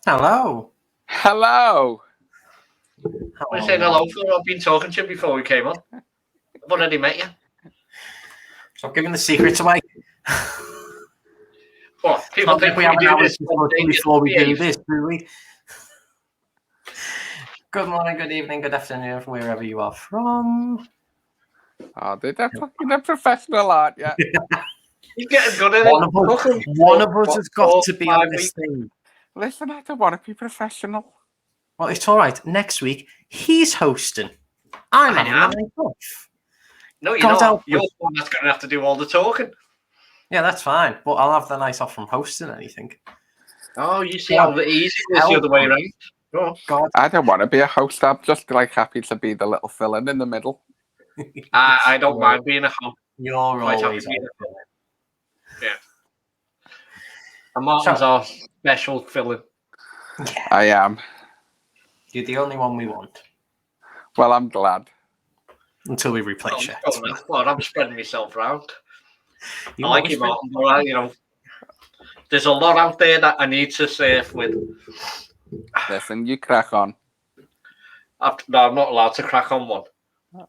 Hello. Hello. I was saying hello for I've been talking to you before we came on. I've already met you. Stop giving the secrets away. What? People think we have an hour before we do this, do we? Good morning, good evening, good afternoon, from wherever you are from. Oh, they're professional, aren't you? You're getting good at it. One of us has got to be on this thing. Listen, I don't want to be professional. Well, it's all right. Next week, he's hosting. I'm having the night off. No, you're not. You're the one that's going to have to do all the talking. Yeah, that's fine. But I'll have the night off from hosting anything. Oh, you see how easy it is the other way around. Oh, God. I don't want to be a host. I'm just happy to be the little fill-in the middle. I don't mind being a host. You're always Yeah. And Martin's our special fill-in. Yeah. I am. You're the only one we want. Well, I'm glad. Until we replace you. Well, I'm spreading myself around. I like you, Martin, but there's a lot out there that I need to surf with. Listen, you crack on. No, I'm not allowed to crack on one.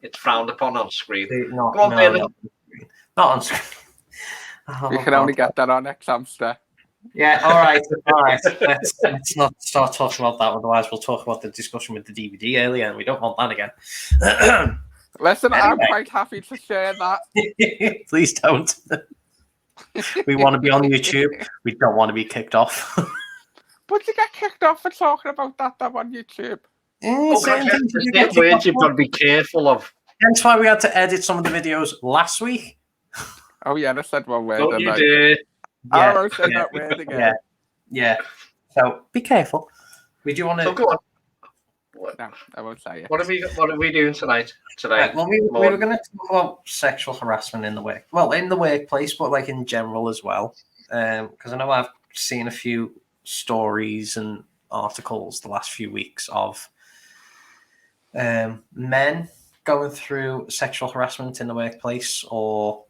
It's frowned upon on screen. Not on screen. Oh, you can only get that on Xamster. Yeah, all right. Let's not start talking about that. Otherwise, we'll talk about the discussion with the DVD earlier, and we don't want that again. Listen, anyway. I'm quite happy to share that. Please don't. We want to be on YouTube. We don't want to be kicked off. But you get kicked off for talking about that on YouTube. There's words you've got to be careful of. That's why we had to edit some of the videos last week. Oh, yeah, I said one word. Don't you dare. I said that word again. Yeah. So be careful. We do want to. So go on. No, I won't say it. What are we doing tonight? Right, well, we were going to talk about sexual harassment in the workplace, but like in general as well. Because I know I've seen a few stories and articles the last few weeks of men going through sexual harassment in the workplace or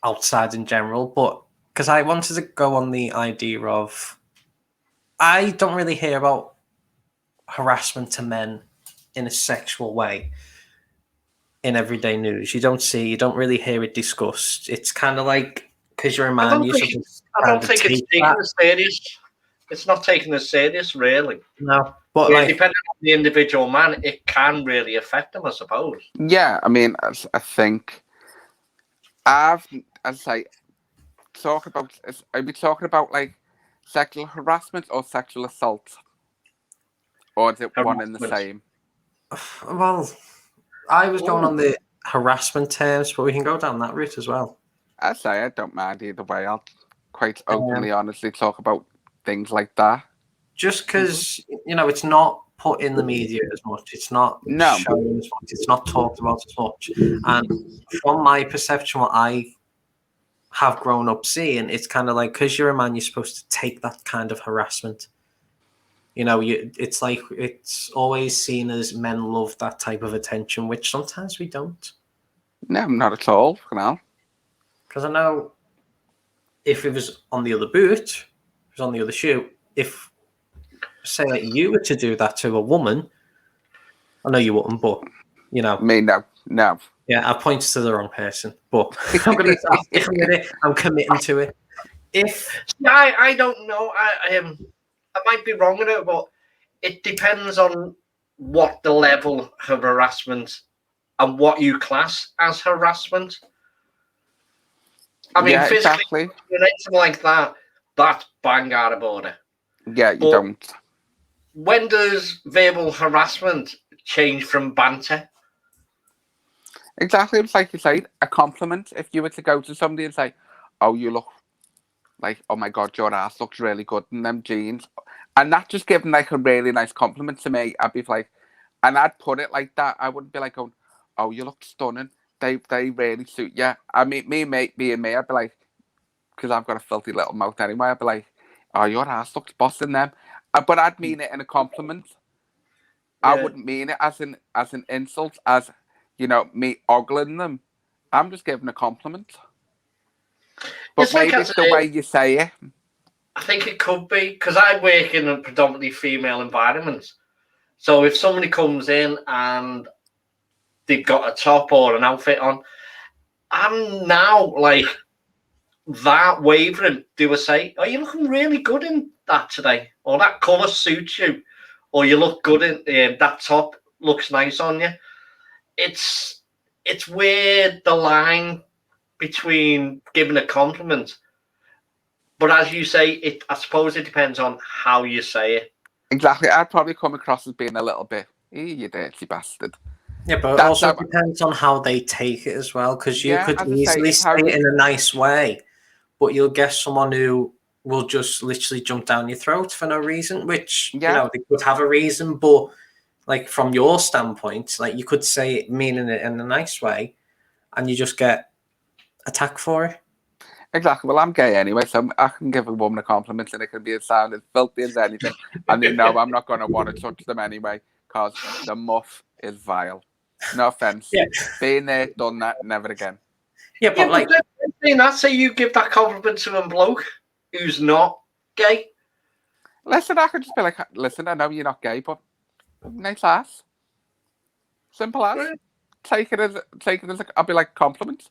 outside in general. But because I wanted to go on the idea of, I don't really hear about harassment to men in a sexual way in everyday news. You don't really hear it discussed. It's kind of like, because you're a man, I don't think it's taken as serious. It's not taken as serious, really. No, but depending on the individual man, it can really affect them, I suppose. Yeah, I mean, I think are we talking about like sexual harassment or sexual assault? Or is it one and the same? Well, I was going on the harassment terms, but we can go down that route as well. I don't mind either way. I'll quite openly, honestly talk about things like that. Just because, it's not put in the media as much. It's not shown as much. It's not talked about as much. And from my perception, what I have grown up seeing, it's kind of like, because you're a man, you're supposed to take that kind of harassment. It's like, it's always seen as men love that type of attention, which sometimes we don't. No, not at all. No. Because I know if it was on the other boot, it was on the other shoe, if, say, like you were to do that to a woman, I know you wouldn't, but, Me, no. Yeah, I pointed to the wrong person, but I'm going to stick with it. I'm committing to it. I don't know. I might be wrong in it, but it depends on what the level of harassment and what you class as harassment. I mean, physically, anything like that, that's bang out of order. Yeah, you don't. When does verbal harassment change from banter? Exactly. It's like you say, a compliment. If you were to go to somebody and say, oh, you look like, oh my God, your ass looks really good in them jeans. And not just giving like a really nice compliment to me, I'd be like, and I'd put it like that. I wouldn't be like, oh, you look stunning. They really suit you. I mean, I'd be like, because I've got a filthy little mouth anyway, I'd be like, oh, your ass looks boss in them. But I'd mean it in a compliment. Yeah. I wouldn't mean it as an insult, as, me ogling them. I'm just giving a compliment. But maybe it's the way you say it. I think it could be because I work in a predominantly female environment. So if somebody comes in and they've got a top or an outfit on, I'm now like that wavering. Do I say, "Oh, you're looking really good in that today," or "That colour suits you," or "You look good in that top. Looks nice on you." It's where the line between giving a compliment, but as you say, I suppose it depends on how you say it. Exactly. I'd probably come across as being a little bit, you dirty bastard. Yeah, but it also depends on how they take it as well, because you could easily say it in a nice way, but you'll get someone who will just literally jump down your throat for no reason, which, they could have a reason, but like from your standpoint, like you could say it meaning it in a nice way and you just get attacked for it. Exactly. Well, I'm gay anyway, so I can give a woman a compliment and it can be as sound as filthy as anything. And they know I'm not going to want to touch them anyway because the muff is vile. No offense. Yeah. Being there, done that, never again. Yeah, but like, say you give that compliment to a bloke who's not gay. Listen, I could just be like, listen, I know you're not gay, but nice ass. Simple as. Right. Take it as I'll be like compliment.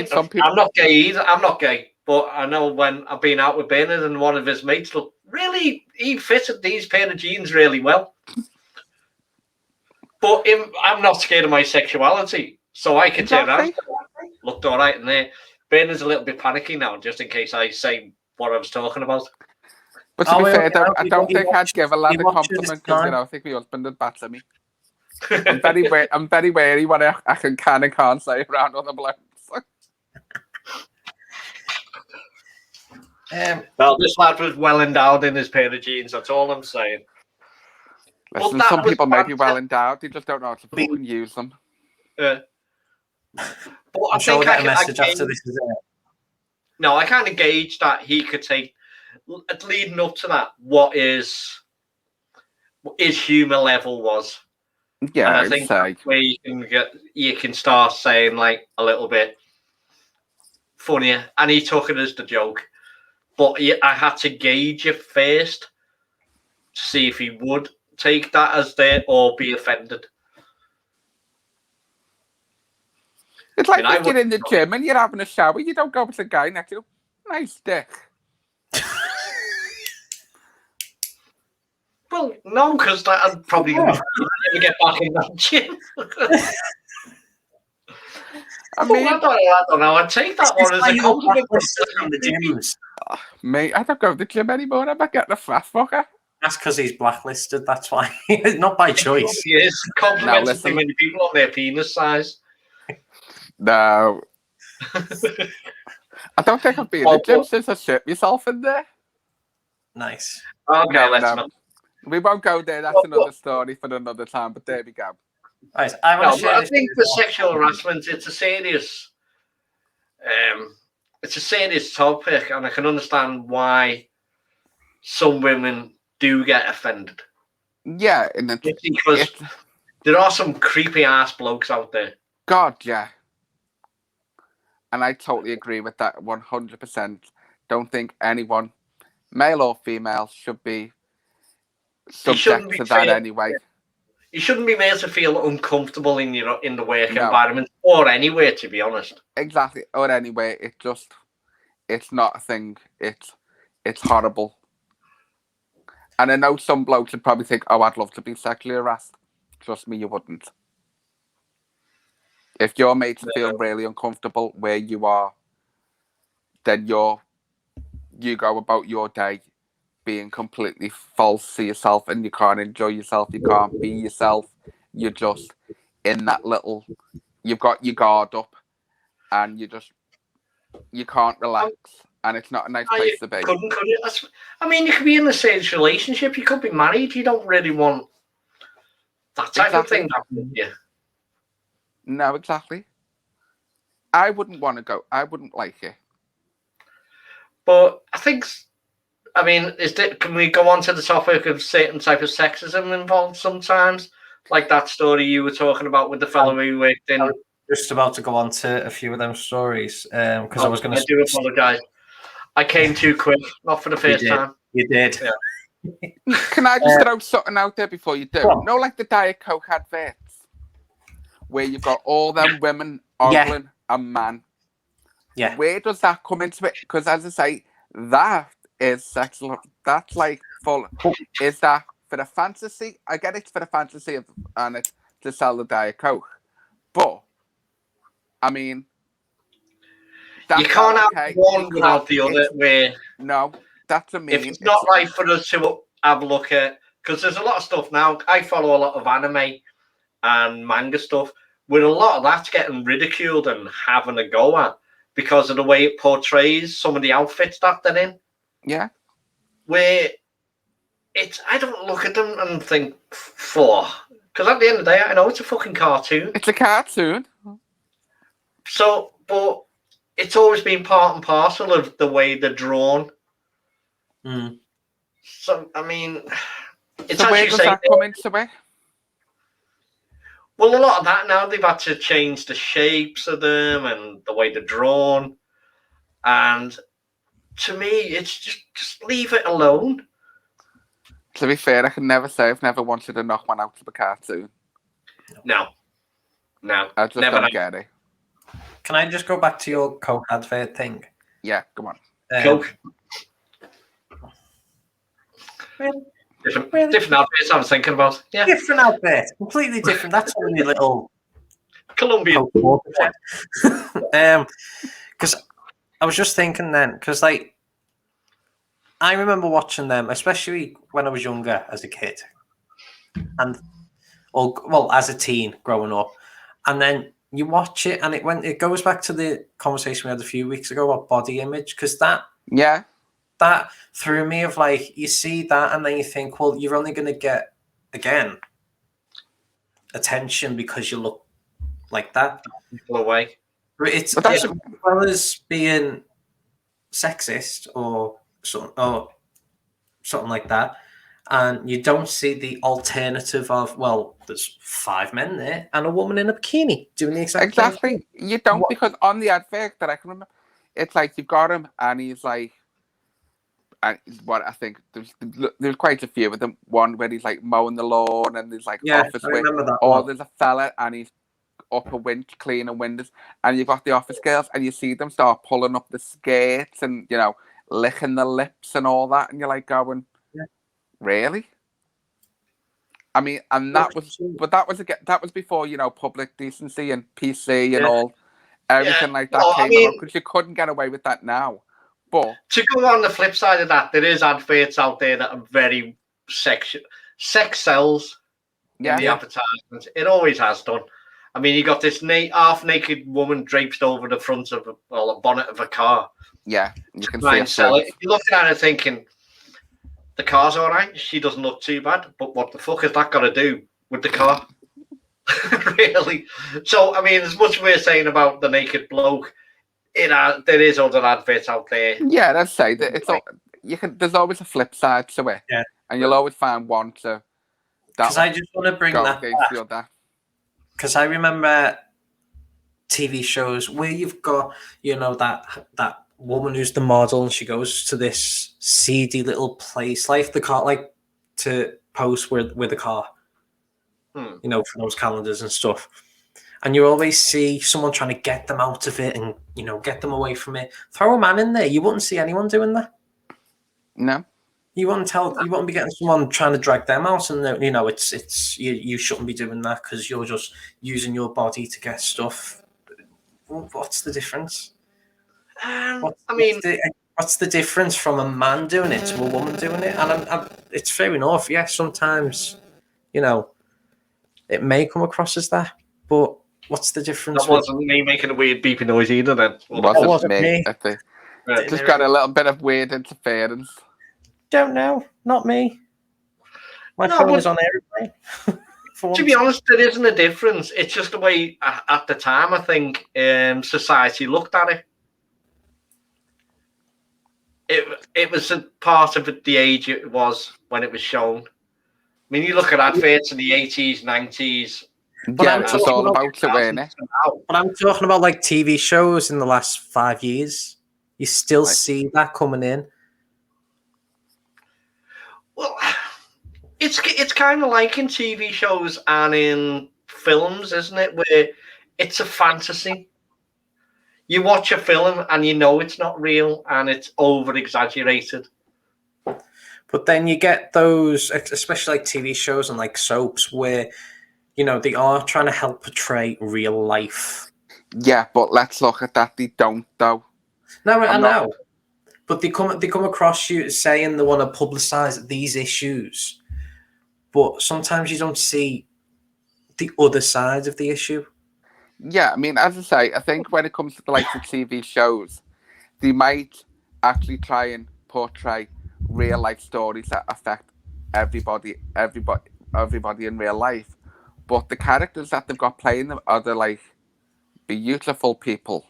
Some people. I'm not gay either. I'm not gay, but I know when I've been out with Bernard and one of his mates, look, really, he fitted these pair of jeans really well. But I'm not scared of my sexuality, so I can turn around. Looked all right in there. Bernard's a little bit panicky now, just in case I say what I was talking about. But to be fair, I don't think I'd give a lad a compliment because I think my husband would batter me. I'm very wary what I can and can't say around other blokes. Well, this lad was well endowed in his pair of jeans. That's all I'm saying. Listen, some people may be well endowed. They just don't know how to fucking use them. But I'm sure we'll get a message after this is it. No, I kind of gauge that he could take, leading up to that, what his humour level was. Yeah, and I think that's where you can start saying like a little bit funnier, and he took it as the joke. But I had to gauge it first to see if he would take that as there or be offended. It's like if you're in the gym and you're having a shower, you don't go up to the guy next to you. Nice dick. Well, no, because I'd probably never get back in that gym. I don't know. I'd take that one as a compliment. The gyms. Mate, I don't go to the gym anymore. I'm not getting a fat fucker. That's because he's blacklisted. That's why. Not by choice. He is complimenting too many people on their penis size. No. I don't think I've been in the gym since I shit myself in there. Nice. Okay, let's not. We won't go there. That's another story for another time. But there we go. Right, I think the sexual harassment, it's a serious topic, and I can understand why some women do get offended. Yeah, because there are some creepy ass blokes out there. God, yeah. And I totally agree with that 100%. Don't think anyone, male or female, should be subject to that anyway. You shouldn't be made to feel uncomfortable in the work environment or anywhere, to be honest. Exactly, or anywhere. It's not a thing. It's horrible. And I know some blokes would probably think, "Oh, I'd love to be sexually harassed." Trust me, you wouldn't. If you're made to feel really uncomfortable where you are, then you go about your day being completely false to yourself, and you can't enjoy yourself, you can't be yourself, you're just in that little, you've got your guard up, and you can't relax, and it's not a nice place to be. Could you? I mean, you could be in a serious relationship, you could be married, you don't really want that type of thing happening to you. No, exactly. I wouldn't want to go. I wouldn't like it. But I think, I mean, can we go on to the topic of certain type of sexism involved sometimes? Like that story you were talking about with the fellow who worked in. I'm just about to go on to a few of them stories because I was going to. I do apologise. I came too quick, not for the first time. You did. Yeah. Can I just throw something out there before you do? What? No, like the Diet Coke adverts, where you've got all them women ogling a man. Yeah. Where does that come into it? Because as I say, that is sexual. That's like full. Is that for the fantasy? I get it's for the fantasy of and it's to sell the Diet Coke, but I mean, You can't have one without the other. Where no, that's a mean. If it's not right for us to have a look at, because there's a lot of stuff now. I follow a lot of anime and manga stuff, where a lot of that's getting ridiculed and having a go at because of the way it portrays some of the outfits that they're in. Yeah. Where I don't look at them and think, because at the end of the day, I know it's a fucking cartoon. It's a cartoon. So, but it's always been part and parcel of the way they're drawn. Mm. So, I mean, it's so where does that come into it? Well, a lot of that now, they've had to change the shapes of them and the way they're drawn. And to me, it's just leave it alone. To be fair, I can never say I've never wanted to knock one out of a cartoon. No. I just don't get it. Can I just go back to your Coke advert thing? Yeah, come on. Coke. Really? Different outfits I was thinking about. Yeah. Different outfit. Completely different. That's only a little Colombian. Because I was just thinking then, because like I remember watching them, especially when I was younger as a kid. As a teen growing up. And then you watch it and it goes back to the conversation we had a few weeks ago about body image, because that threw me of like, you see that and then you think, well, you're only going to get, again, attention because you look like that. People away. It's as well as being sexist or something like that. And you don't see the alternative of, well, there's 5 men there and a woman in a bikini doing the exact same thing. You don't, because on the advert that I can remember, it's like you've got him and he's like, what I think there's quite a few of them. One where he's like mowing the lawn and there's like office work, or there's a fella and he's up a winch cleaning windows, and you've got the office girls and you see them start pulling up the skirts and licking the lips and all that, and you're like going, really? I mean, and that was before public decency and PC and all everything like that came out, because you couldn't get away with that now. But to go on the flip side of that, there is adverts out there that are very sexual. Sex sells in the advertisements. It always has done. I mean, you got this half-naked woman draped over the front of the bonnet of a car. Yeah, you can try and sell it. You're looking at her thinking, the car's all right. She doesn't look too bad. But what the fuck has that got to do with the car? Really? So, I mean, as much as we're saying about the naked bloke, there is other adverts out there. Yeah, that's say that it's there's always a flip side to it, and you'll always find one to. Because I just want to bring that back. Because I remember TV shows where you've got that woman who's the model, and she goes to this seedy little place, like the car, like to post with the car, for those calendars and stuff. And you always see someone trying to get them out of it and, get them away from it. Throw a man in there. You wouldn't see anyone doing that. No. You wouldn't be getting someone trying to drag them out. And, you shouldn't be doing that because you're just using your body to get stuff. What's the difference? What's the difference from a man doing it to a woman doing it? And it's fair enough. Yeah, sometimes, it may come across as that. But what's the difference? That wasn't me making a weird beeping noise either then. That wasn't me. Just got a little bit of weird interference. Don't know. Not me. My phone is on airplane. To be honest, there isn't a difference. It's just the way, at the time, I think, society looked at it. It was a part of the age it was when it was shown. I mean, you look at adverts in the 80s, 90s. Yeah, it's all about it, isn't it? But I'm talking about like TV shows in the last 5 years. You still see that coming in. Well, it's kind of like in TV shows and in films, isn't it? Where it's a fantasy. You watch a film and you know it's not real and it's over exaggerated. But then you get those, especially like TV shows and like soaps, where they are trying to help portray real life. Yeah, but let's look at that. They don't, though. No, I know. But they come across you saying they want to publicise these issues, but sometimes you don't see the other side of the issue. Yeah, I mean, as I say, I think when it comes to the likes of TV shows, they might actually try and portray real life stories that affect everybody in real life. But the characters that they've got playing them are the like beautiful people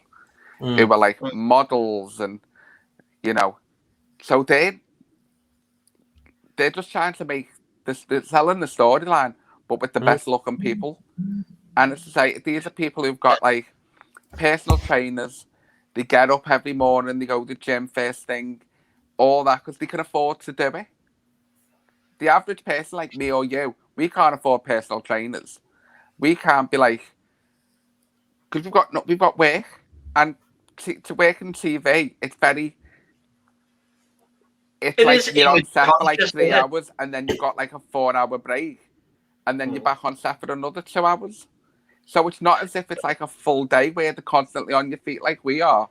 who were like models, and so they're just trying to make this, they're selling the storyline, but with the best looking people. And it's to say, these are people who've got like personal trainers. They get up every morning, they go to the gym first thing, all that, because they can afford to do it. The average person like me or you, we can't afford personal trainers. We can't be like, because we've got work, and to work in TV, it's like you're on set for like 3 hours, and then you've got like a 4-hour break, and then you're back on set for another 2 hours. So it's not as if it's like a full day where they're constantly on your feet like we are,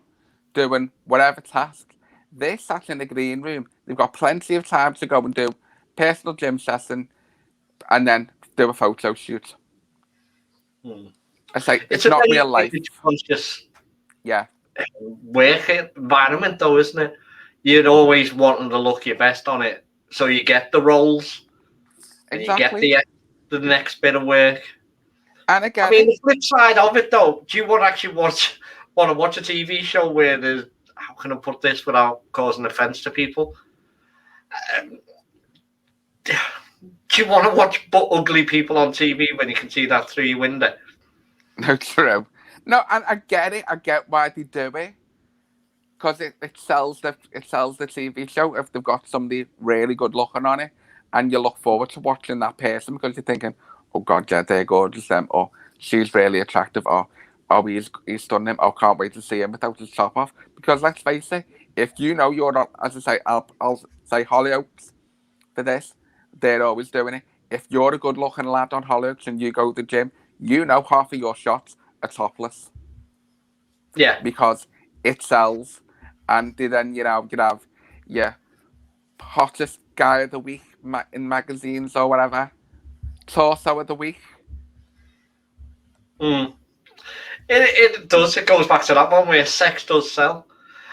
doing whatever task. They're sat in the green room. They've got plenty of time to go and do personal gym session, and then do a photo shoot. It's like it's not real life. Conscious, yeah, work environment though, isn't it? You're always wanting to look your best on it, so you get the roles, and exactly. You get the next bit of work. And again, I mean, the flip side of it though, do you want to watch a TV show where there's, how can I put this without causing offence to people? Do you want to watch ugly people on TV when you can see that through your window? No, true. No, and I get it. I get why they do it, because it sells the TV show if they've got somebody really good looking on it, and you look forward to watching that person because you're thinking, oh God, yeah, they're gorgeous, or she's really attractive, or he's stunning, or can't wait to see him without his top off. Because let's face it, if you're not, as I say, I'll say Hollyoaks for this, they're always doing it. If you're a good looking lad on Hollyoaks and you go to the gym, half of your shots are topless. Yeah. Because it sells. And then, you'd have your hottest guy of the week in magazines or whatever. Torso of the week. It does. It goes back to that one where sex does sell.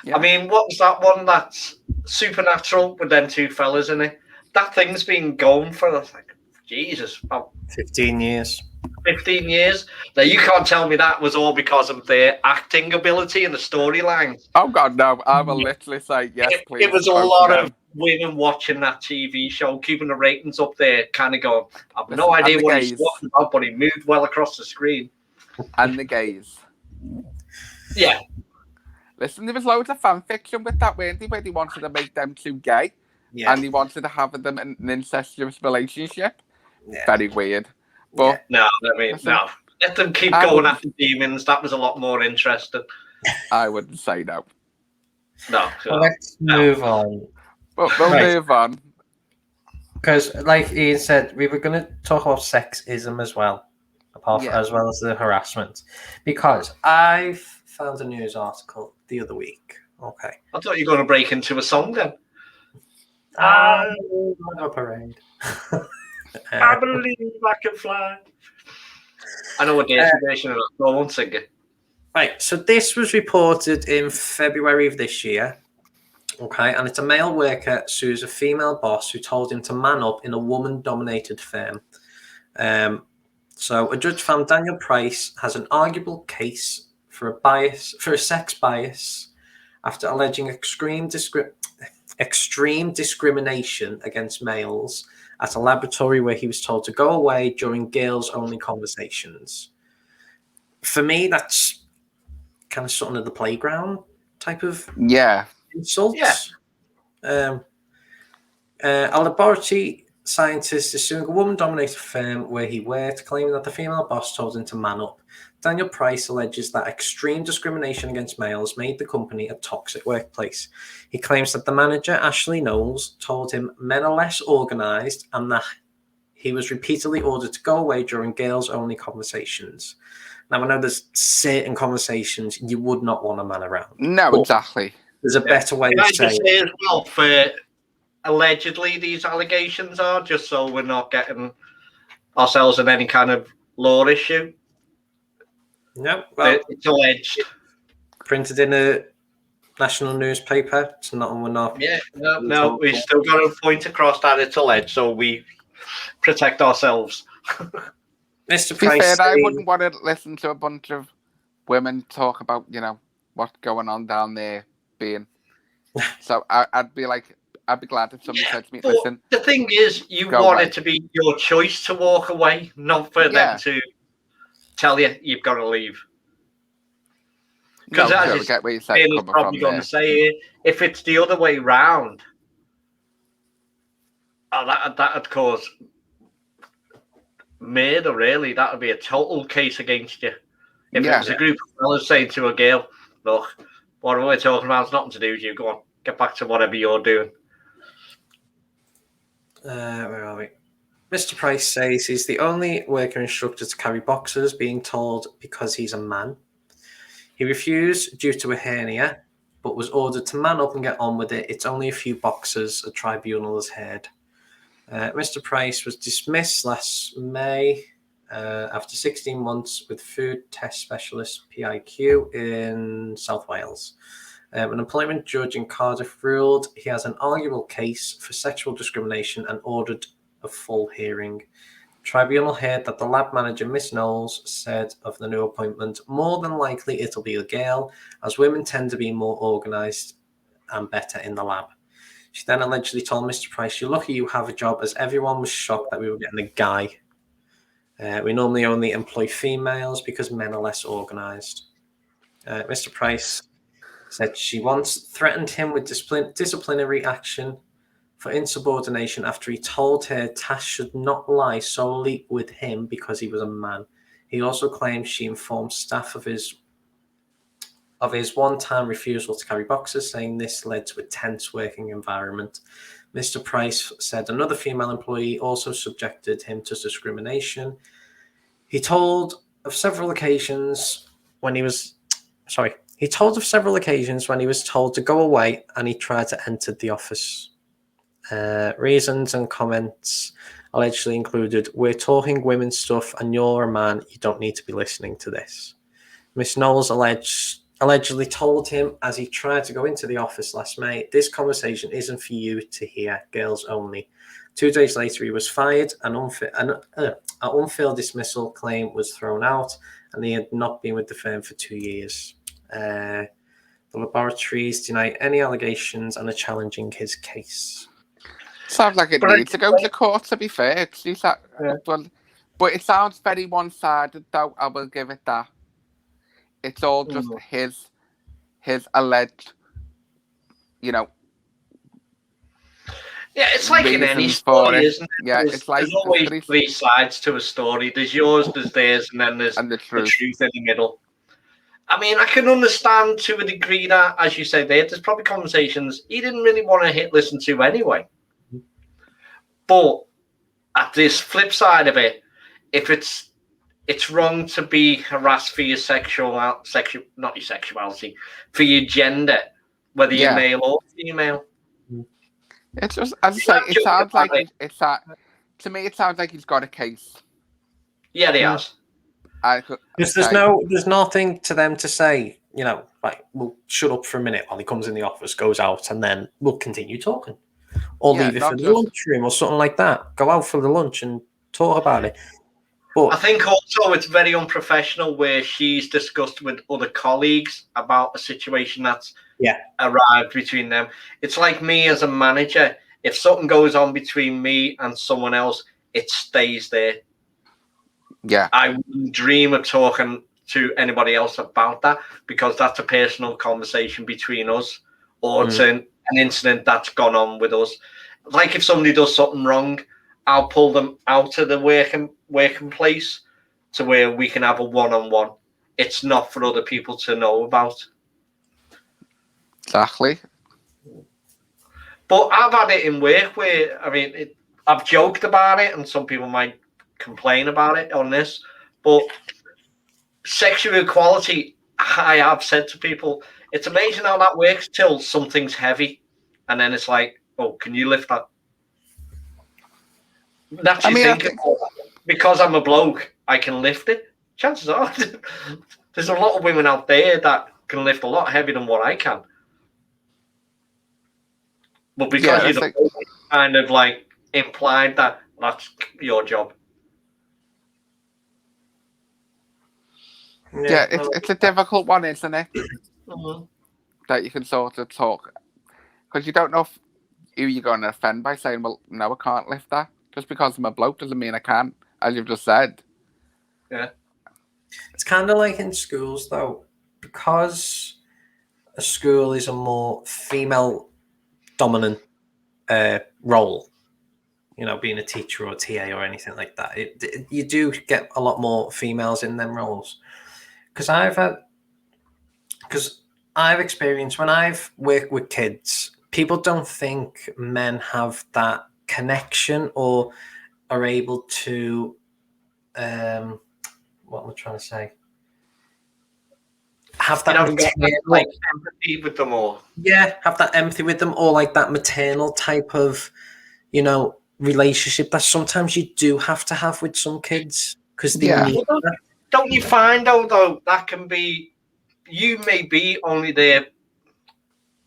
Yeah. I mean, what was that one that's Supernatural with them two fellas in it? That thing's been going for, like, Jesus, about 15 years. 15 years. Now, you can't tell me that was all because of their acting ability and the storyline. Oh, God, no. I will literally say, yes, please. It was a lot of women watching that TV show, keeping the ratings up there, kind of going, I've no idea what he's talking about, but he moved well across the screen. And the gays. Yeah. Listen, there was loads of fan fiction with that, weren't they, where they wanted to make them two gay. Yeah. And they wanted to have them in an incestuous relationship. Yeah. Very weird. But no. Let them keep going after demons. That was a lot more interesting. I wouldn't say no. No. Well, let's move on. But we'll move on. Because, like Ian said, we were going to talk about sexism as well, as well as the harassment. Because I've found a news article the other week. Okay. I thought you were going to break into a song then. A parade. I believe I can fly. I know what the version of that. I won't sing it. Right, so this was reported in February of this year. Okay, and it's a male worker sues a female boss who told him to man up in a woman-dominated firm. So a judge found Daniel Price has an arguable case for a sex bias after alleging extreme discrimination against males at a laboratory where he was told to go away during girls-only conversations. For me, that's kind of something of the playground type of insults. Yeah. A laboratory scientist is suing a woman-dominated firm where he worked, claiming that the female boss told him to man up. Daniel Price alleges that extreme discrimination against males made the company a toxic workplace. He claims that the manager, Ashley Knowles, told him men are less organised and that he was repeatedly ordered to go away during girls-only conversations. Now, I know there's certain conversations you would not want a man around. No, exactly. There's a better way of saying it. As well, for allegedly these allegations are, just so we're not getting ourselves in any kind of law issue. No, well, it's alleged. Printed in a national newspaper. It's not, we're not. Yeah, no, we still got to point across that it's alleged, so we protect ourselves. Mr. Price, I wouldn't want to listen to a bunch of women talk about, what's going on down there being. So I'd be glad if somebody said to me, listen. The thing is, you want it to be your choice to walk away, not for them to tell you you've got to leave. Because as you get what you said, he's probably going to say it. If it's the other way round, that'd cause murder, really. That would be a total case against you. If it was a group of fellas saying to a girl, look, what we're talking about has nothing to do with you. Go on, get back to whatever you're doing. Where are we? Mr. Price says he's the only worker instructed to carry boxers, being told because he's a man. He refused due to a hernia, but was ordered to man up and get on with it. It's only a few boxers, a tribunal has heard. Mr. Price was dismissed last May after 16 months with food test specialist PIQ in South Wales. An employment judge in Cardiff ruled he has an arguable case for sexual discrimination and ordered a full hearing. Tribunal heard that the lab manager, Miss Knowles, said of the new appointment, more than likely it'll be a girl, as women tend to be more organised and better in the lab. She then allegedly told Mr. Price, you're lucky you have a job, as everyone was shocked that we were getting a guy. We normally only employ females because men are less organised. Mr. Price said she once threatened him with disciplinary action for insubordination after he told her tasks should not lie solely with him because he was a man. He also claims she informed staff of his one-time refusal to carry boxers, saying this led to a tense working environment. Mr. Price said another female employee also subjected him to discrimination. He told of several occasions when he was told to go away and he tried to enter the office. Reasons and comments allegedly included, we're talking women's stuff and you're a man, you don't need to be listening to this. Miss Knowles allegedly told him as he tried to go into the office last May, this conversation isn't for you to hear, girls only. 2 days later, he was fired. An unfair dismissal claim was thrown out, and he had not been with the firm for 2 years. The laboratories deny any allegations and are challenging his case. Sounds like it needs to go to court, to be fair. But it sounds very one-sided, though. I will give it that. It's all just his alleged, Yeah, it's like in any story, isn't it? Yeah, there's always three sides to a story. There's yours, there's theirs, and then there's the truth in the middle. I mean, I can understand to a degree that, as you say, there's probably conversations he didn't really want to listen to anyway. But at this flip side of it, if it's wrong to be harassed for your not your sexuality, for your gender, whether you're male or female. It's just, as I say, it sounds like to me, it sounds like he's got a case. Yeah, he has. There's nothing to them to say, like, we'll shut up for a minute while he comes in the office, goes out, and then we'll continue talking. Or leave it for the lunchroom or something like that. Go out for the lunch and talk about it. But I think also it's very unprofessional where she's discussed with other colleagues about a situation that's arrived between them. It's like me as a manager. If something goes on between me and someone else, it stays there. Yeah. I wouldn't dream of talking to anybody else about that, because that's a personal conversation between us, or it's an incident that's gone on with us. Like if somebody does something wrong, I'll pull them out of the working place to where we can have a one-on-one. It's not for other people to know about. Exactly. But I've had it in work where, I mean, I've joked about it, and some people might complain about it on this, but sexual equality, I have said to people, it's amazing how that works till something's heavy, and then it's like, oh, can you lift that? That's because I'm a bloke, I can lift it. Chances are, there's a lot of women out there that can lift a lot heavier than what I can. But because you're the bloke, it's kind of like implied that that's your job. Yeah, it's a difficult one, isn't it? That you can sort of talk, because you don't know who you're going to offend by saying, well, no, I can't lift that. Just because I'm a bloke doesn't mean I can, as you've just said. Yeah. It's kind of like in schools, though, because a school is a more female-dominant role, you know, being a teacher or a TA or anything like that. You do get a lot more females in them roles. Because I've experienced when I've worked with kids, people don't think men have that connection or are able to, what am I trying to say? Have that like empathy with them all. Yeah, have that empathy with them, or like that maternal type of, you know, relationship that sometimes you do have to have with some kids because they need that. Don't you find though that can be, you may be only their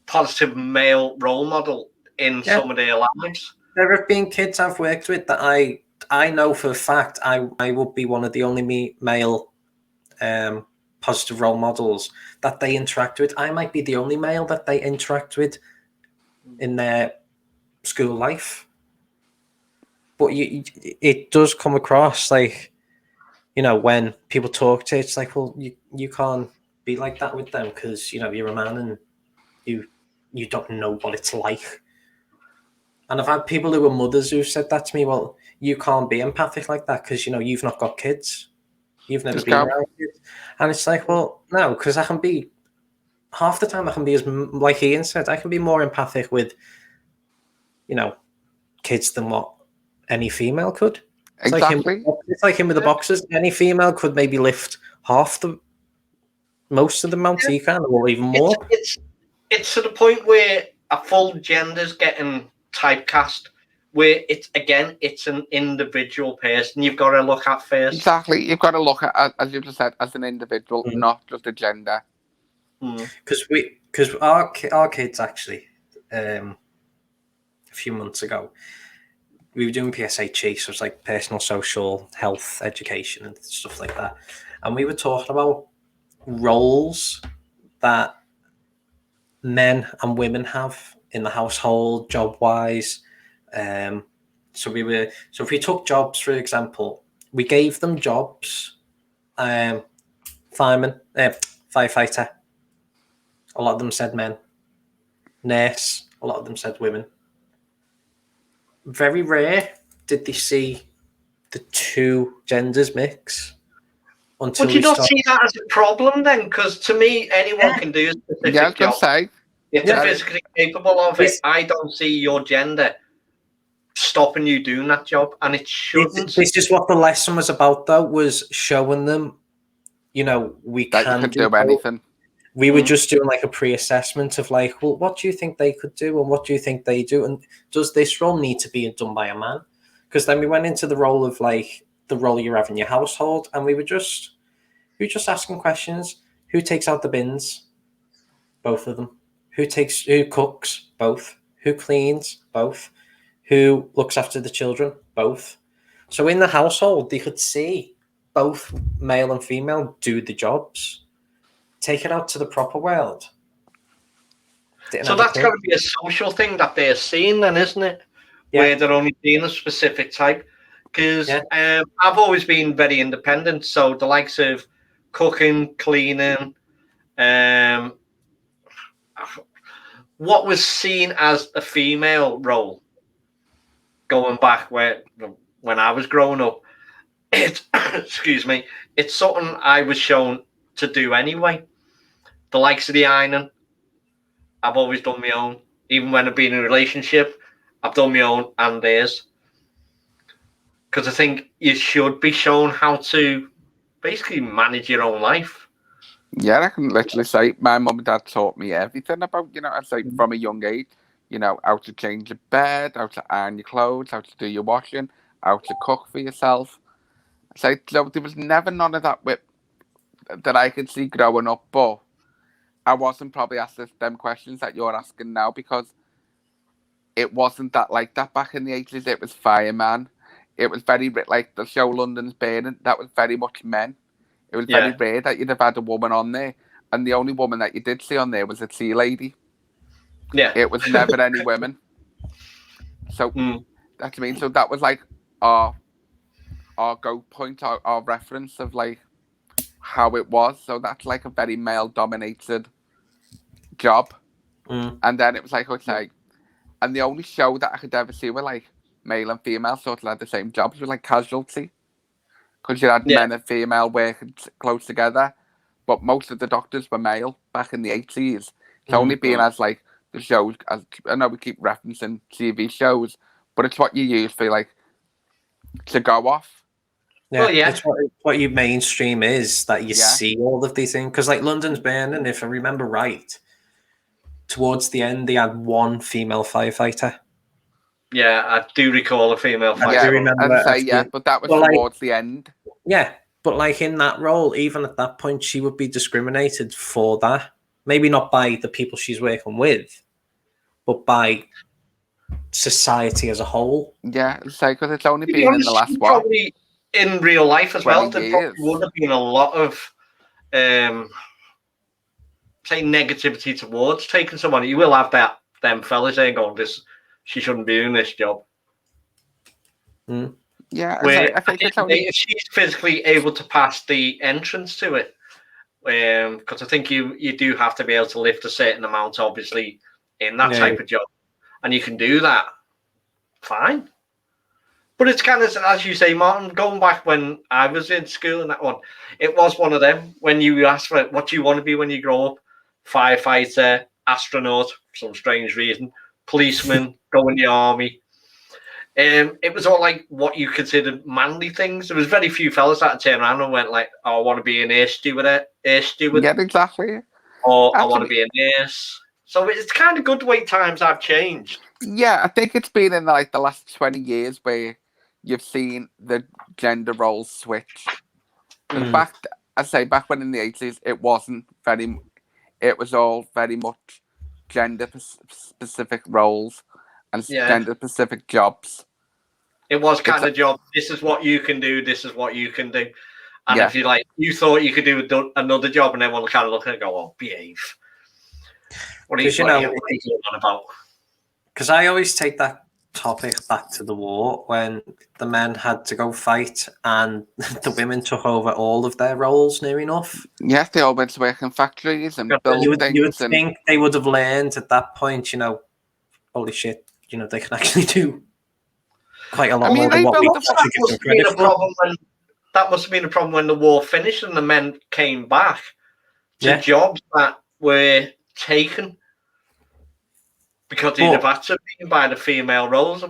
positive male role model in some of their lives. There have been kids I've worked with that I know for a fact I would be one of the only male positive role models that they interact with. I might be the only male that they interact with in their school life. But it does come across like, you know, when people talk to it, it's like, well, you can't be like that with them because, you know, you're a man and you don't know what it's like. And I've had people who are mothers who've said that to me, well, you can't be empathic like that because, you know, you've not got kids. You've never been around kids. And it's like, well, no, because I can be, half the time I can be, as like Ian said, I can be more empathic with, you know, kids than what any female could. It's exactly. It's like him with the boxers. Any female could maybe lift most of the amount he can, or even more. It's to the point where a full gender's getting typecast, where it's an individual person you've got to look at first. Exactly, you've got to look at, as you just said, as an individual, not just a gender. Because our kids actually, a few months ago, we were doing PSHE, so it's like personal, social, health, education, and stuff like that. And we were talking about roles that men and women have in the household, job-wise. So if we took jobs, for example, we gave them jobs. Fireman, firefighter. A lot of them said men. Nurse. A lot of them said women. Very rare did they see the two genders mix. Would you not see that as a problem then? Because to me, anyone can do a specific job. If they're physically capable of it, I don't see your gender stopping you doing that job, and it shouldn't. This is what the lesson was about, though, was showing them, you know, we can do anything. We were just doing like a pre-assessment of like, well, what do you think they could do, and what do you think they do, and does this role need to be done by a man? Because then we went into the role of like the role you have in your household, and we were just asking questions. Who takes out the bins? Both of them. Who cooks? Both. Who cleans? Both. Who looks after the children? Both. So in the household, they could see both male and female do the jobs. Take it out to the proper world. So that's got to be a social thing that they're seeing then, isn't it? Yeah. Where they're only seeing a specific type. Because I've always been very independent. So the likes of cooking, cleaning, what was seen as a female role going back when I was growing up. Excuse me, it's something I was shown to do anyway. The likes of the ironing, I've always done my own. Even when I've been in a relationship, I've done my own and theirs. Because I think you should be shown how to basically manage your own life. Yeah, I can literally say my mum and dad taught me everything about, I say from a young age, how to change your bed, how to iron your clothes, how to do your washing, how to cook for yourself. So there was never none of that that I could see growing up, but I wasn't probably asked them questions that you're asking now because it wasn't that like that back in the 80s. It was fireman. It was very like the show London's Burning. That was very much men. It was very rare that you'd have had a woman on there, and the only woman that you did see on there was a tea lady. Yeah, it was never any women. So that's mean. So that was like our go point, our reference of like how it was. So that's like a very male dominated job. And then it was like, okay, and the only show that I could ever see were like male and female sort of had the same jobs was like Casualty, because you had men and female working close together, but most of the doctors were male back in the 80s. It's only being as like the shows, as I know we keep referencing TV shows, but it's what you use for like to go off. Yeah, it's what your mainstream is, that you see all of these things. Because like London's Burning, if I remember right, towards the end they had one female firefighter. Yeah, I do recall a female firefighter. I do remember, but that was towards the end. Yeah, but like in that role, even at that point, she would be discriminated for that. Maybe not by the people she's working with, but by society as a whole. Yeah, because it's only been in the last one. Probably in real life as well, there probably would have been a lot of, say, negativity towards taking someone. You will have them fellas there going, she shouldn't be doing this job. Yeah, I think it's only if she's physically able to pass the entrance to it, because I think you do have to be able to lift a certain amount, obviously, in that type of job, and you can do that, fine. But it's kind of, as you say, Martin, going back when I was in school and that one, it was one of them, when you asked for it, what do you want to be when you grow up? Firefighter, astronaut, for some strange reason, policeman, go in the army. It was all like what you considered manly things. There was very few fellas that turned around and went like, "Oh, I want to be an air steward." Yeah, exactly. Or I want to be a nurse. So it's kind of good the way times have changed. Yeah, I think it's been in like the last 20 years where you've seen the gender roles switch. Back when in the 80s, it wasn't very. It was all very much gender specific roles and gender specific jobs. It was kind of job. This is what you can do. This is what you can do. And if you thought you could do another job, and everyone will kind of look at it and go, "Oh, behave." What are you on about? Because I always take that topic back to the war when the men had to go fight and the women took over all of their roles near enough. Yes, they all went to work in factories and build things. You would think they would have learned at that point, holy shit, they can actually do quite a lot more than what we actually give them credit for. That must have been a problem when the war finished and the men came back to jobs that were taken because they'd have had to be by the female roles,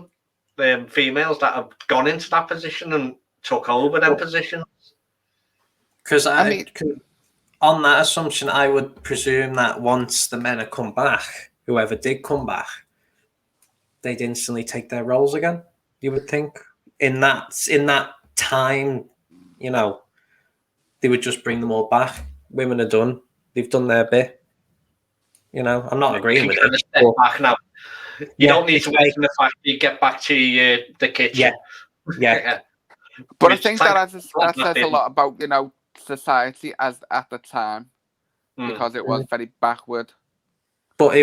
females that have gone into that position and took over them positions. Because on that assumption, I would presume that once the men had come back, whoever did come back, they'd instantly take their roles again. You would think in that time, they would just bring them all back. Women are done; they've done their bit. I'm not agreeing with it. Step back now. You don't need to wait for the fact you get back to the kitchen. Yeah. But I think that says a lot about society as at the time, because it was very backward. But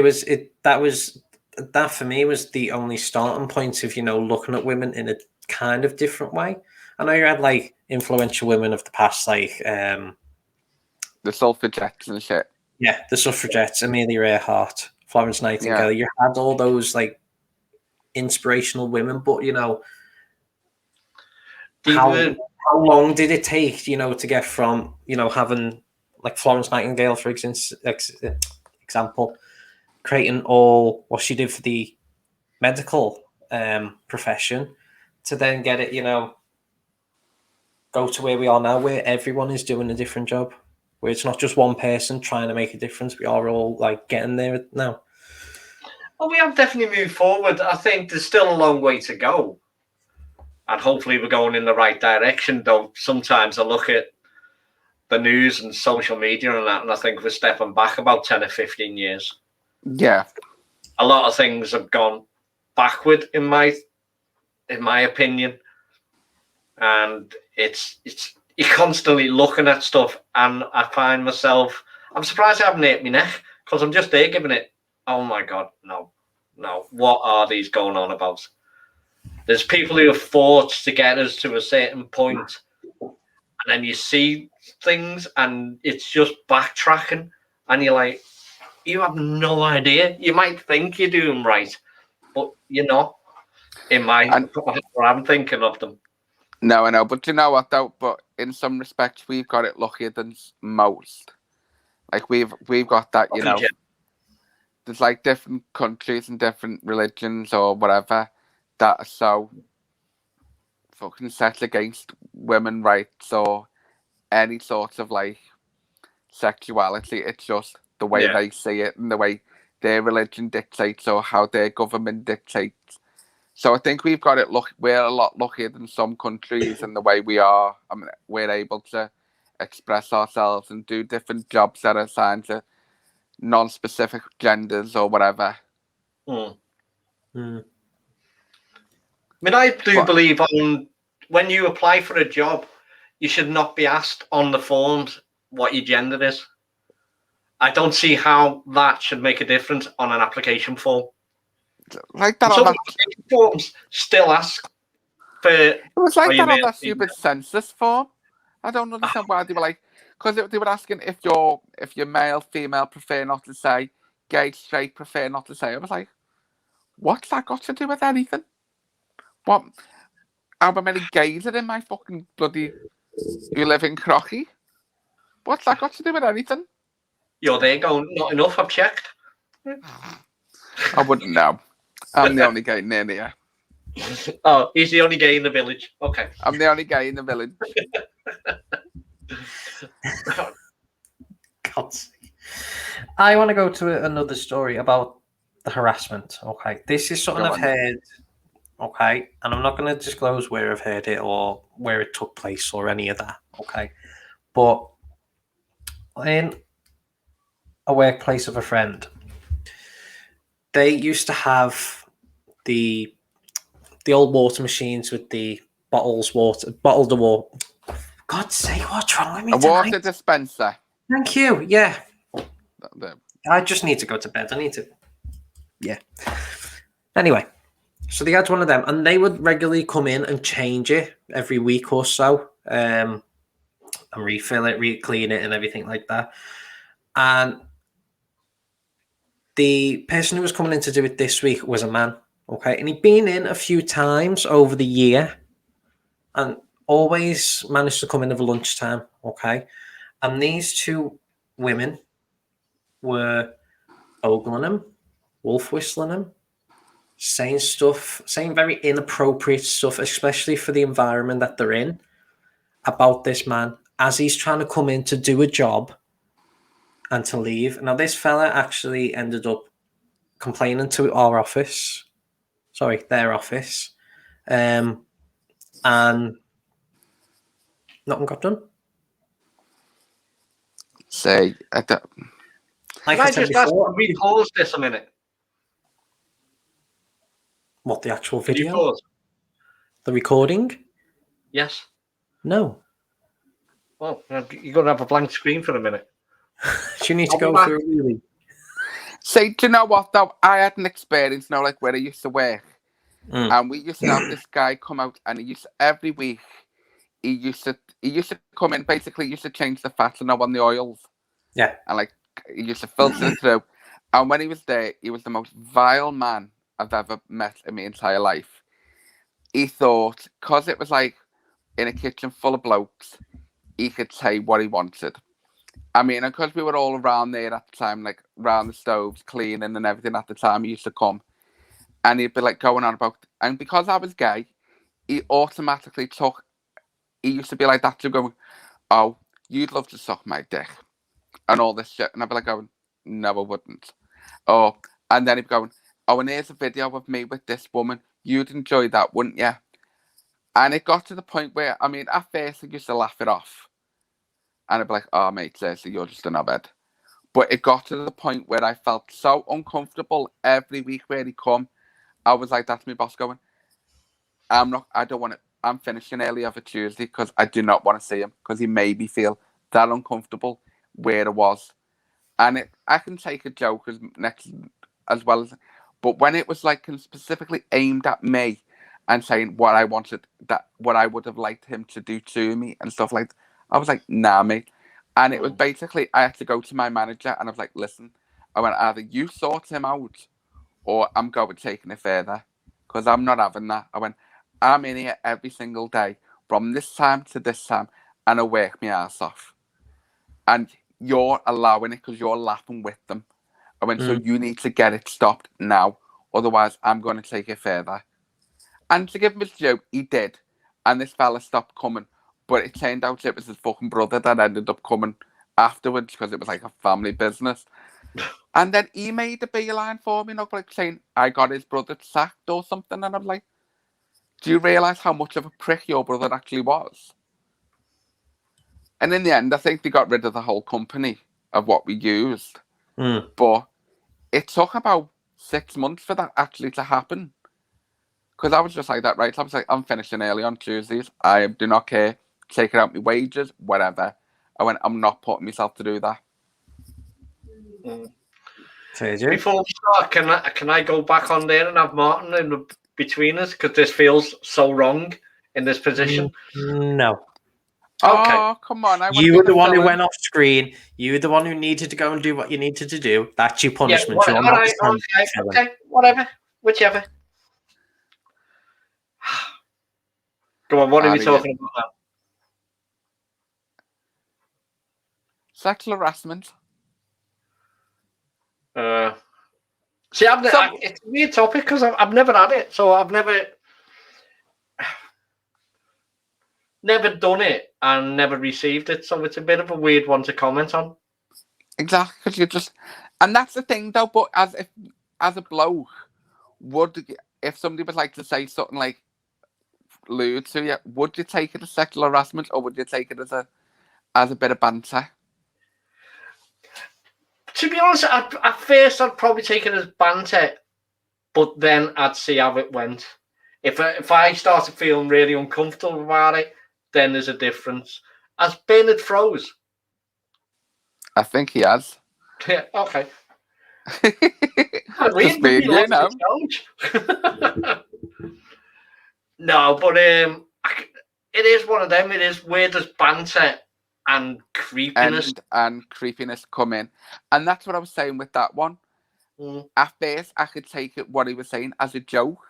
that for me was the only starting point of looking at women in a kind of different way. I know you had like influential women of the past, like The suffragettes and shit. Yeah, the suffragettes, Amelia Earhart, Florence Nightingale. You had all those like inspirational women, but you know, how long did it take, you know, to get from, you know, having like Florence Nightingale, for example, creating all what she did for the medical profession, to then get it, you know, go to where we are now, where everyone is doing a different job, where it's not just one person trying to make a difference. We are all like getting there now. Well, we have definitely moved forward. I think there's still a long way to go. And hopefully we're going in the right direction, though sometimes I look at the news and social media and that, and I think we're stepping back about 10 or 15 years. Yeah. A lot of things have gone backward in my opinion. And it's you're constantly looking at stuff, and I find myself, I'm surprised I haven't hit my neck, because I'm just there giving it, oh my God, no, what are these going on about? There's people who have fought to get us to a certain point, and then you see things and it's just backtracking, and you're like, you have no idea. You might think you're doing right, but you're not. I'm thinking of them. No, I know, but you know what though? But in some respects, we've got it luckier than most. Like we've got that, you know. There's like different countries and different religions or whatever that are so fucking set against women rights or any sort of like sexuality. It's just the way they see it and the way their religion dictates or how their government dictates. So I think we've got it. We're a lot luckier than some countries in the way we are. I mean, we're able to express ourselves and do different jobs that are assigned to non-specific genders or whatever. I mean, I do believe when you apply for a job, you should not be asked on the forms what your gender is. I don't see how that should make a difference on an application form. Like that, some application forms still ask for. It was like that on that stupid census form. I don't understand why they were like, because they were asking if you're male, female, prefer not to say, gay, straight, prefer not to say. I was like, what's that got to do with anything? What? How many gays are in my fucking bloody? You live in Crocky? What's that got to do with anything? You're there going, not enough. I've checked. I wouldn't know. I'm the only gay near here. Oh, he's the only gay in the village. Okay. I'm the only gay in the village. God. I want to go to another story about the harassment. Okay. This is something I've heard. Okay. And I'm not going to disclose where I've heard it or where it took place or any of that. Okay. But in a workplace of a friend, they used to have the old water machines with the bottled water. God's sake, what's wrong with me tonight? Water dispenser. Thank you. Yeah. I just need to go to bed. Yeah. Anyway, so they had one of them, and they would regularly come in and change it every week or so, and refill it, re-clean it, and everything like that. And the person who was coming in to do it this week was a man, okay? And he'd been in a few times over the year and always managed to come in over lunchtime, okay? And these two women were ogling him, wolf whistling him, saying very inappropriate stuff, especially for the environment that they're in, about this man as he's trying to come in to do a job and to leave. Now, this fella actually ended up complaining to their office, and nothing got done. Say, Can I just ask, we pause this a minute? What, the actual video? The recording? Yes. No. Well, you're going to have a blank screen for a minute. Do you need to go through it really? Say, do you know what though? I had an experience now, like where I used to work, and we used to have this guy come out, and every week he used to come in. Basically, he used to change the fat on the oils, Yeah. And like, he used to filter it through. And when he was there, he was the most vile man I've ever met in my entire life. He thought, because it was like in a kitchen full of blokes, he could say what he wanted. I mean, and because we were all around there at the time, like around the stoves, cleaning and everything at the time, he used to come and he'd be like going on about, and because I was gay, he automatically he used to be like that to go, oh, you'd love to suck my dick and all this shit. And I'd be like going, no, I wouldn't. Oh, and then he'd be going, oh, and here's a video of me with this woman. You'd enjoy that, wouldn't you? And it got to the point where, I mean, at first I used to laugh it off. And I'd be like, oh, mate, seriously, you're just a knobhead. But it got to the point where I felt so uncomfortable every week where he come. I was like, that's my boss going, I don't want to, I'm finishing early every Tuesday because I do not want to see him because he made me feel that uncomfortable where it was. And I can take a joke as well as, but when it was like specifically aimed at me and saying what I wanted, what I would have liked him to do to me and stuff like that, I was like, nah, mate. And it was basically, I had to go to my manager and I was like, listen, I went, either you sort him out or I'm going taking it further because I'm not having that. I went, I'm in here every single day from this time to this time and I work my ass off. And you're allowing it because you're laughing with them. I went, so you need to get it stopped now. Otherwise, I'm going to take it further. And to give him his due, he did. And this fella stopped coming. But it turned out it was his fucking brother that ended up coming afterwards because it was like a family business. And then he made a beeline for me, like saying, I got his brother sacked or something. And I'm like, do you realise how much of a prick your brother actually was? And in the end, I think they got rid of the whole company of what we used. But it took about 6 months for that actually to happen. Because I was just like that, right? I was like, I'm finishing early on Tuesdays. I do not care. Taking out my wages, whatever. I went, I'm not putting myself to do that. Before we start, can I go back on there and have Martin in between us? Because this feels so wrong in this position. No. Okay. Oh, come on. You were the one who went off screen. You were the one who needed to go and do what you needed to do. That's your punishment. Yeah, okay, whatever. Whichever. Go on, what are we talking about now? Sexual harassment. See, it's a weird topic because I've never had it, so I've never done it and never received it, so it's a bit of a weird one to comment on. Exactly, because you just, and that's the thing though. But as a bloke, if somebody would like to say something like lewd to you, would you take it as sexual harassment or would you take it as a bit of banter? To be honest, at first I'd probably take it as banter, but then I'd see how it went. If I started feeling really uncomfortable about it, then there's a difference. Has Bernard froze? I think he has. Yeah, okay. Just being you know. No, but it is one of them. It is where does banter and creepiness and creepiness come in, and that's what I was saying with that one. At first, I could take it what he was saying as a joke,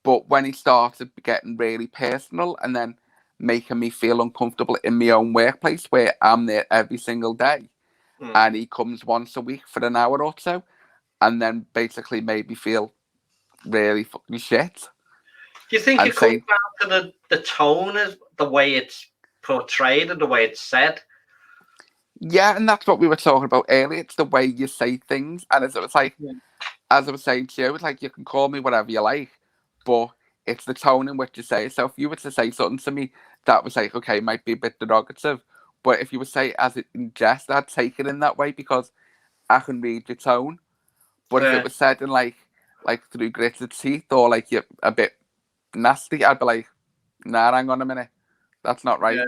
but when he started getting really personal and then making me feel uncomfortable in my own workplace where I'm there every single day, and he comes once a week for an hour or so, and then basically made me feel really fucking shit. Do you think it comes down to the tone, as the way it's portrayed and the way it's said? Yeah, and that's what we were talking about earlier. It's the way you say things, and as it was like, as I was saying to you, it's like you can call me whatever you like, but it's the tone in which you say it. So if you were to say something to me that was like, okay, might be a bit derogative, but if you would say it as in jest, I'd take it in that way because I can read your tone. But if it was said in like through gritted teeth or like you're a bit nasty, I'd be like, nah, hang on a minute, that's not right. Yeah.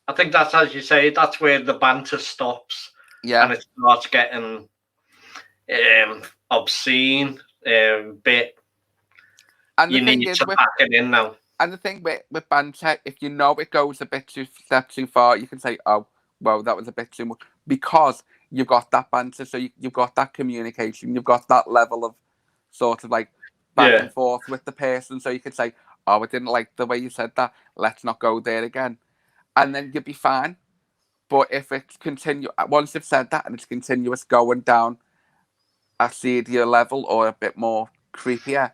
I think that's, as you say, that's where the banter stops. Yeah. And it starts getting obscene, bit. And you need to pack it in now. And the thing with banter, if you know it goes a bit too far, you can say, oh, whoa, that was a bit too much. Because you've got that banter, so you've got that communication, you've got that level of sort of like back and forth with the person, so you could say, oh, I didn't like the way you said that, let's not go there again. And then you'd be fine. But if it's once you've said that and it's continuous going down a seedier level or a bit more creepier,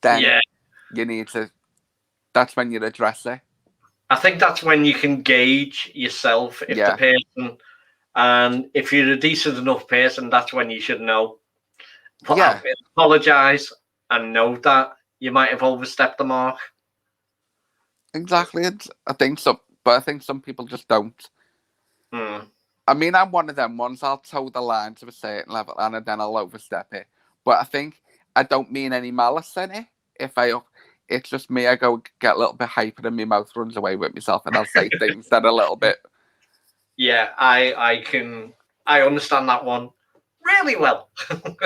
then you need to, that's when you address it. I think that's when you can gauge yourself if the person, and if you're a decent enough person, that's when you should know. Apologise and know that you might have overstepped the mark. Exactly. I think some people just don't. I mean, I'm one of them ones. I'll toe the line to a certain level and then I'll overstep it. But I think I don't mean any malice in it. It's just me. I get a little bit hyper and my mouth runs away with myself, and I'll say things that are a little bit. Yeah, I understand that one really well.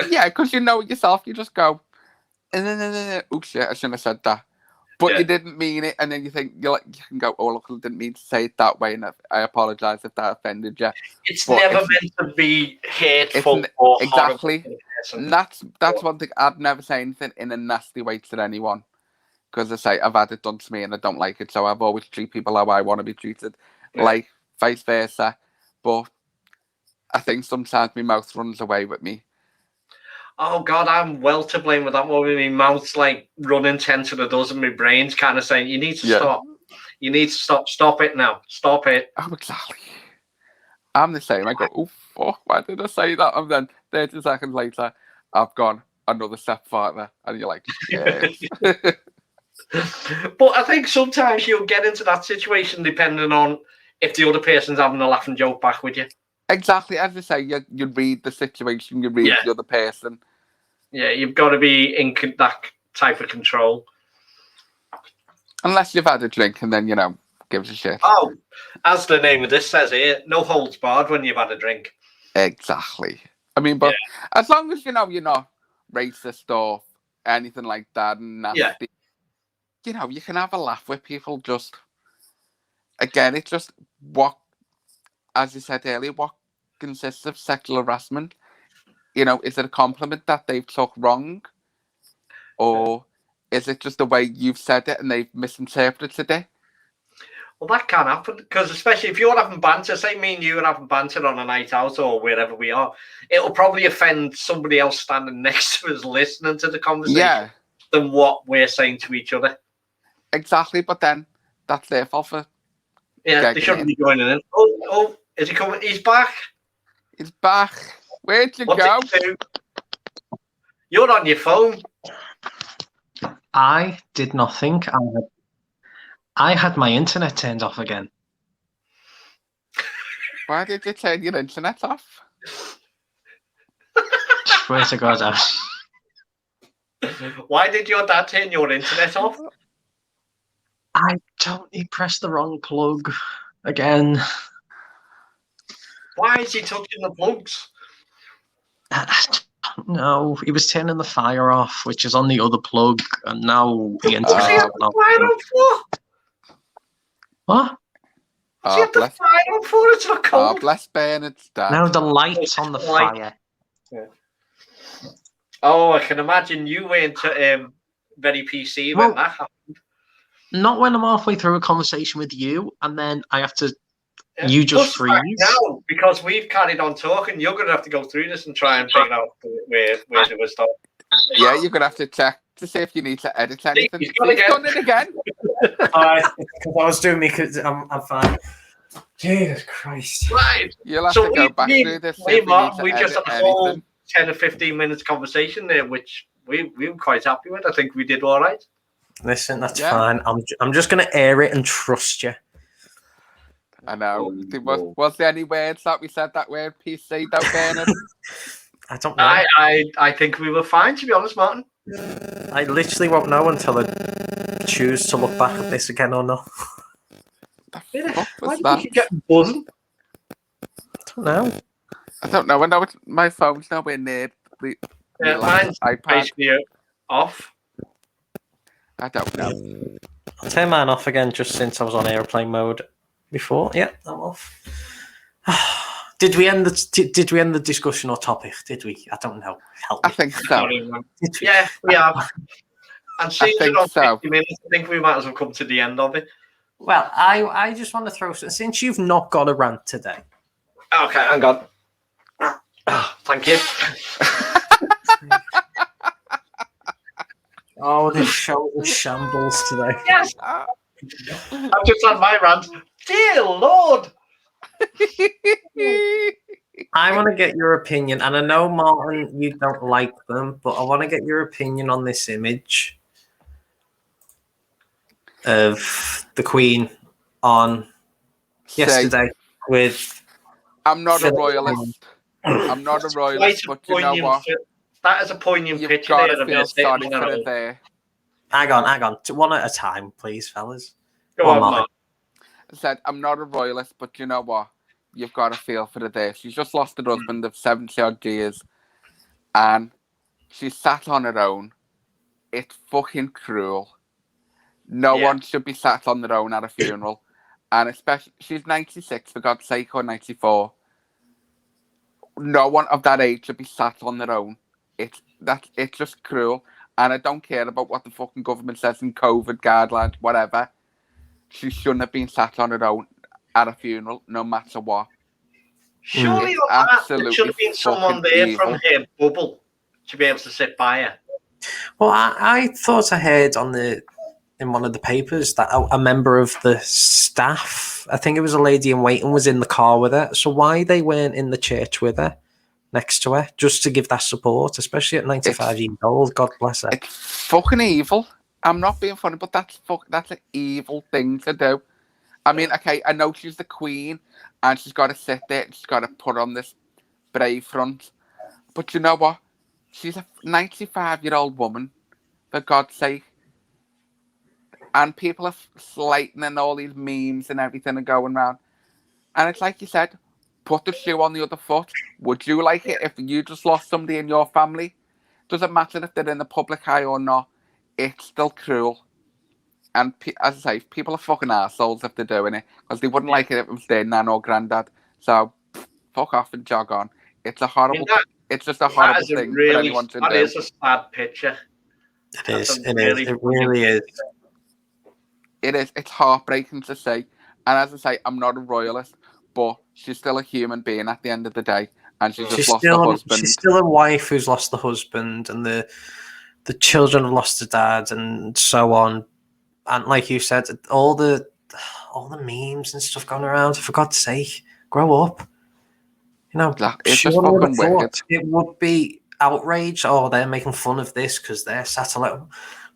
Yeah, because you know yourself. You just go, oh shit, I shouldn't have said that. But you didn't mean it, and then you think you can go, oh look, I didn't mean to say it that way, and I apologise if that offended you. It's never meant to be hateful or exactly. And that's one thing. I'd never say anything in a nasty way to anyone, because I say I've had it done to me and I don't like it, so I've always treat people how I want to be treated, like vice versa. But I think sometimes my mouth runs away with me. Oh God, I'm well to blame with that one. My mouth's like running 10 to the dozen. My brain's kind of saying, "You need to stop. You need to stop. Stop it now. Stop it." Oh, exactly. I'm the same. I go, "Oh fuck, why did I say that?" And then 30 seconds later, I've gone another step farther, and you're like, "Yes." But I think sometimes you'll get into that situation depending on if the other person's having a laughing joke back with you. Exactly, as you say, you read the situation, you read the other person. Yeah, you've got to be in that type of control. Unless you've had a drink and then, gives a shit. Oh, as the name of this says here, no holds barred when you've had a drink. Exactly. I mean, but as long as, you're not racist or anything like that and nasty, you can have a laugh with people. Just, again, it's just what, as you said earlier, what consists of sexual harassment? Is it a compliment that they've took wrong? Or is it just the way you've said it and they've misinterpreted it? Well, that can happen, because especially if you're having banter, say me and you are having banter on a night out or wherever we are, it'll probably offend somebody else standing next to us listening to the conversation than what we're saying to each other. Exactly, but then that's their fault for... Yeah, they shouldn't be joining in. Oh, is he coming? He's back. He's back. Where'd you go? You're on your phone. I did not think I had my internet turned off again. Why did you turn your internet off? Swear to God, Why did your dad turn your internet off? He pressed the wrong plug again. Why is he touching the plugs? No, he was turning the fire off, which is on the other plug, and now the internet. What? What's he the fire on for? It's not cold. Oh, bless Bernard's dad. No, the light's on the fire. Yeah. Oh, I can imagine you weren't very PC when that happened. Not when I'm halfway through a conversation with you, and then I have to. You just freeze. Now, because we've carried on talking, you're going to have to go through this and try and figure out where it was stopped. Yeah, you're going to have to check to see if you need to edit anything. He's done it again. Because I was doing me because I'm fine. Jesus Christ. Right. You'll have to go back through this. We just had a whole 10 or 15 minutes conversation there, which we were quite happy with. I think we did all right. Listen, that's fine. I'm just going to air it and trust you. I know. Was there any words that we said that word PC though, Bernard? I don't know. I think we were fine, to be honest, Martin. I literally won't know until I choose to look back at this again or not. Why did you get buzzing? I don't know. I know my phone's nowhere near the mine's iPad. Off. I don't know. I'll turn mine off again just since I was on airplane mode before. Yeah, I'm off. Did we end the discussion or topic? Did we? I don't know. Help me. I think so. Yeah, we have. And since think we're on so. 50 minutes, I think we might as well come to the end of it. Well, I just want to throw, since you've not got a rant today. Okay, hang on. Thank you. Oh, this show is shambles today. Yes. I've just had my rant. Dear Lord. I want to get your opinion, and I know, Martin, you don't like them, but I want to get your opinion on this image of the Queen on yesterday with... I'm not a royalist. I'm not a royalist, but you know what? That is a poignant You've picture. got to feel sorry for it there. Hang on. One at a time, please, fellas. Go on, Mark. I said, I'm not a royalist, but you know what? You've got to feel for it there. She's just lost her husband of 70-odd years, and she sat on her own. It's fucking cruel. No one should be sat on their own at a funeral. And especially, she's 96, for God's sake, or 94. No one of that age should be sat on their own. It's just cruel. And I don't care about what the fucking government says in COVID guidelines, whatever. She shouldn't have been sat on her own at a funeral, no matter what. Surely there should have been someone there from her bubble to be able to sit by her. Well, I thought I heard in one of the papers that a member of the staff, I think it was a lady in waiting, was in the car with her. So why they weren't in the church with her, next to her, just to give that support, especially at 95 years old? God bless her. It's fucking evil. I'm not being funny, but that's an evil thing to do. I mean, okay, I know she's the Queen, and she's got to sit there, and she's got to put on this brave front. But you know what? She's a 95-year-old woman, for God's sake. And people are slating and all these memes and everything are going around. And it's like you said, put the shoe on the other foot. Would you like it if you just lost somebody in your family? Doesn't matter if they're in the public eye or not. It's still cruel. And as I say, people are fucking assholes if they're doing it. Because they wouldn't like it if it was their nan or granddad. So, fuck off and jog on. It's a horrible... it's just a horrible thing for anyone to do. That is a sad picture. It is. It really is. It is. It's heartbreaking to see. And as I say, I'm not a royalist, but she's still a human being at the end of the day. And she's just lost her husband. She's still a wife who's lost the husband, and the children have lost their dad, and so on. And like you said, all the memes and stuff going around. For God's sake, grow up. You know, it's just fucking wicked. It would be outrage. Oh, they're making fun of this because they're satellite.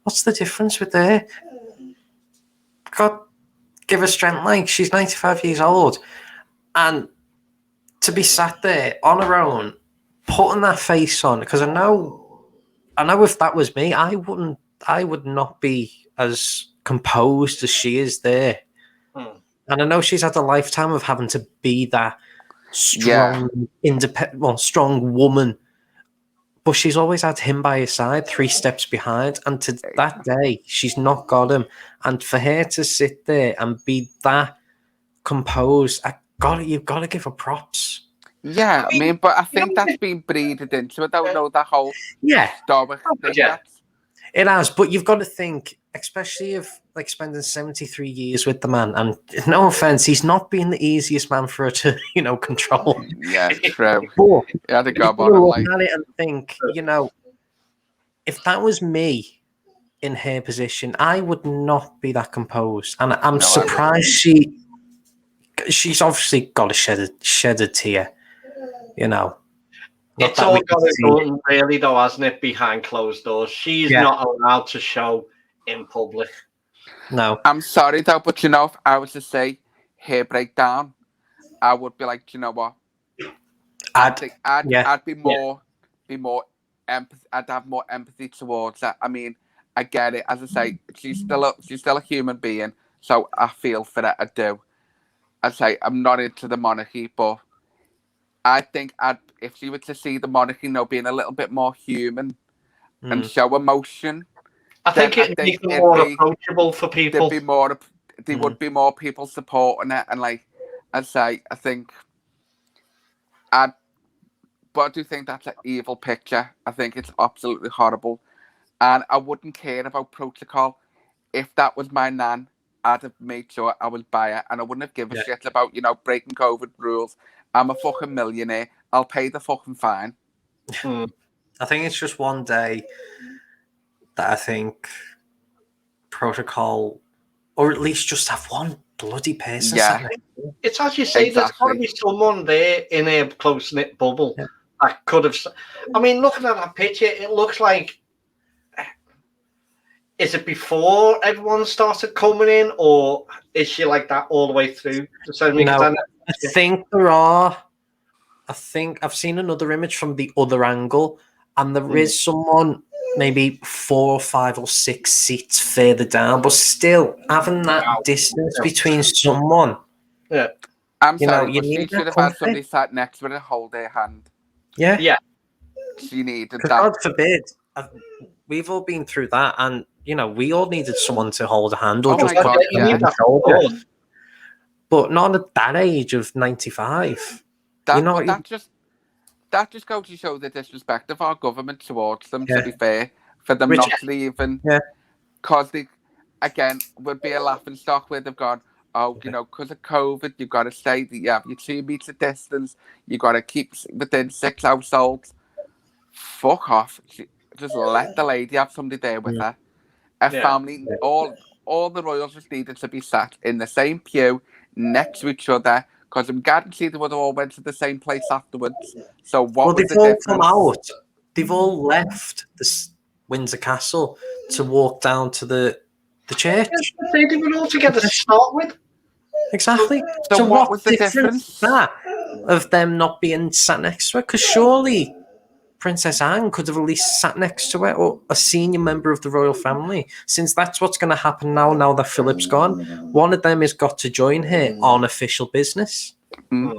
What's the difference with their? God, give her strength. Like, she's 95 years old, and to be sat there on her own, putting that face on. Because I know if that was me, I would not be as composed as she is there. And I know she's had a lifetime of having to be that strong, independent, strong woman. But she's always had him by her side, 3 steps behind. And to that day, she's not got him. And for her to sit there and be that composed, you've got to give her props. Yeah, I mean, but I think that's been breeded into it. I don't know that whole stoic thing. Yeah. It has, but you've got to think, especially if like spending 73 years with the man, and no offense, he's not been the easiest man for her to, control. Yeah, true. But you had to go on look at it and think, if that was me in her position, I would not be that composed. And I'm surprised she's obviously got to shed a tear, It's all got to go really, though, hasn't it, behind closed doors? She's not allowed to show in public. No. I'm sorry, though, but if I was to say hair breakdown, I would be like, you know what? I'd be more empathy. I'd have more empathy towards that. I mean, I get it. As I say, she's still a human being, so I feel for that. I do. I say I'm not into the monarchy, but I think if she were to see the monarchy being a little bit more human and show emotion, I think it'd be more approachable for people. There would be more people supporting it, and like I say, I think But I do think that's an evil picture. I think it's absolutely horrible. And I wouldn't care about protocol. If that was my nan, I'd have made sure I would buy it. And I wouldn't have given a shit about, breaking COVID rules. I'm a fucking millionaire. I'll pay the fucking fine. I think it's just one day that I think protocol, or at least just have one bloody person. Yeah. It's as you say, there's got to be someone there in a close-knit bubble that could have... I mean, looking at that picture, it looks like... Is it before everyone started coming in, or is she like that all the way through? I think there are... I think I've seen another image from the other angle, and there is someone maybe 4 or 5 or 6 seats further down, but still having that distance between someone. Yeah. I'm sorry, but she should have had somebody sat next to her and hold their hand. Yeah. Yeah. She needed that. God forbid. We've all been through that, and, we all needed someone to hold a hand or just put on the shoulder. But not at that age of 95. That just goes to show the disrespect of our government towards them, to be fair, for them not to even... Yeah. Because they, again, would be a laughing stock where they've gone, because of COVID, you've got to stay, you have your 2 meter distance, you've got to keep within 6 households. Fuck off. Just let the lady have somebody there with her. A family, all the royals just needed to be sat in the same pew next to each other, because I'm guaranteed they would have all went to the same place afterwards. So what was the difference? Come out. They've all left Windsor Castle to walk down to the church. They were all together to start with. Exactly. So what was the difference? Of them not being sat next to her? Because surely Princess Anne could have at least sat next to her, or a senior member of the royal family, since that's what's going to happen now that Philip's gone. One of them has got to join her on official business.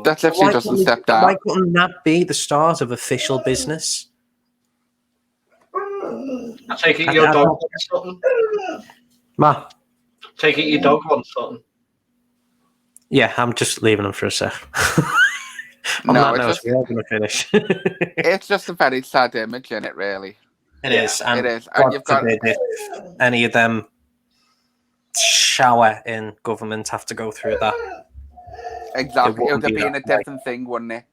That's if she doesn't step down. Why couldn't that be the start of official business? I take it your dog wants something. Ma. Take it your dog wants something. Yeah, I'm just leaving him for a sec. We are going to finish. It's just a very sad image, isn't it, really? It is. And it is. God And you've got forbid if any of them shower in government have to go through that. Exactly. It would have been a different thing, wouldn't it?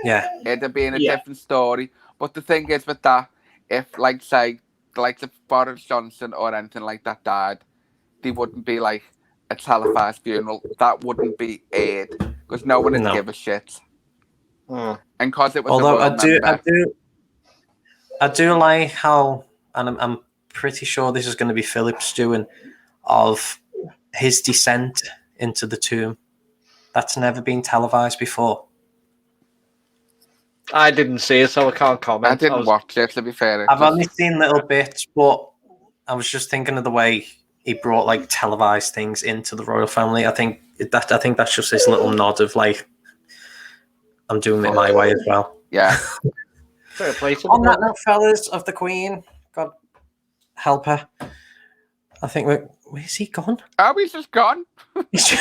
Yeah. It would have been a different story. But the thing is with that, if, say, if Boris Johnson or anything like that died, they wouldn't be like a televised funeral. That wouldn't be aired, because no one would give a shit. And because it was although I do like how, and I'm pretty sure this is going to be Philip's doing, of his descent into the tomb. That's never been televised before. I didn't see it, so I can't comment. I didn't watch it, to be fair. I've only seen little bits, but I was just thinking of the way he brought televised things into the royal family. I think that's just his little nod of I'm doing it my way as well. Yeah. On that note, fellas, of the Queen, God help her. I think where's he gone? Oh, he's just gone. Do you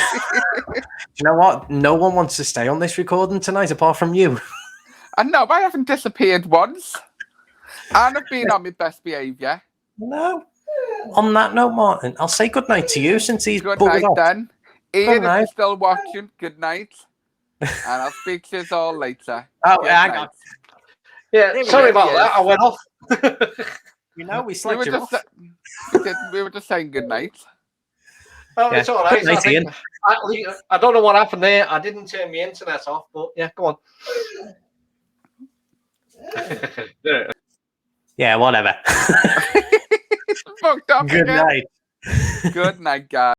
know what? No one wants to stay on this recording tonight apart from you. I know, I haven't disappeared once. And I've been on my best behaviour. No. On that note, Martin, I'll say good night to you since he's good night off. Then. Ian, if you're still watching, good night. And I'll speak to you all later. Oh, yeah, yeah, sorry about that. I went off. We slacked you off. We were just saying good night. Oh, it's all right. I don't know what happened there. I didn't turn my internet off, but yeah, go on. Yeah, whatever. Fucked up Good night. Good night, guys.